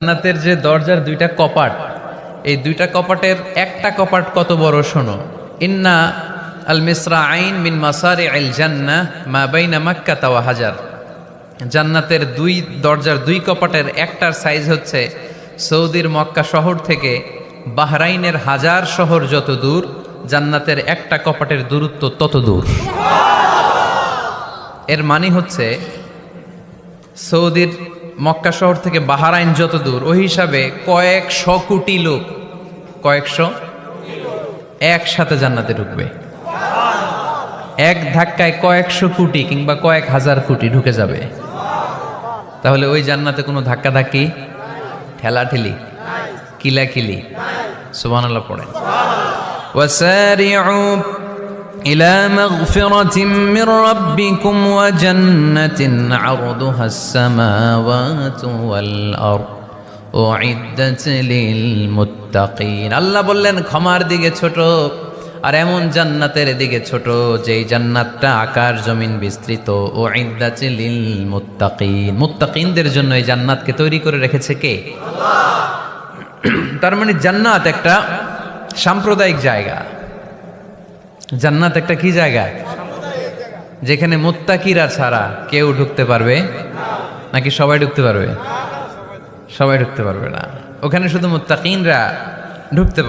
জান্নাতের যে দরজার দুইটা কপাট, এই দুইটা কপাটের একটা কপাট কত বড় শোনো। ইন্না আল মিসরাআইন মিন মাসারিআল জান্নাহ মা বাইনা মাক্কা ওয়া হাজার। জান্নাতের দুই দরজার দুই কপাটের একটার সাইজ হচ্ছে সৌদির মক্কা শহর থেকে বাহরাইনের হাজার শহর যত দূর, জান্নাতের একটা কপাটের দূরত্ব তত দূর। এর মানে হচ্ছে সৌদির মক্কা শহর থেকে বাহরাইন যত দূর, ওই হিসাবে কয়েকশো কোটি লোক, কয়েকশো একসাথে জান্নাতে ঢুকবে। এক ধাক্কায় কয়েকশো কোটি কিংবা কয়েক হাজার কোটি ঢুকে যাবে। তাহলে ওই জান্নাতে কোনো ধাক্কা ধাক্কি, ঠেলাঠেলি, কিলাকিলি, সুবহানাল্লাহ পড়েন। ওয়াসারিউ إلى مغفرة من ربكم وجنة عرضها السماوات والأرض أعدت للمتقين। আল্লাহ বললেন ক্ষমার দিকে ছোট, আর এমন জান্নাতের দিকে ছোট যেই জান্নাতটা আকাশ জমিন বিস্তৃত। উইদ্দাত লিল মুত্তাকিন, মুত্তাকিনদের জন্য এই জান্নাতকে তৈরি করে রেখেছে কে? আল্লাহ। তার মানে জান্নাত একটা সাম্প্রদায়িক জায়গা। জান্নাত একটা কি জায়গা? যেখানে মুত্তাকিরা ছাড়া কেউ ঢুকতে পারবে নাকি সবাই ঢুকতে পারবে? সবাই ঢুকতে পারবে না, ওখানে শুধু মুত্তাকিনরা ঢুকতে পারবে।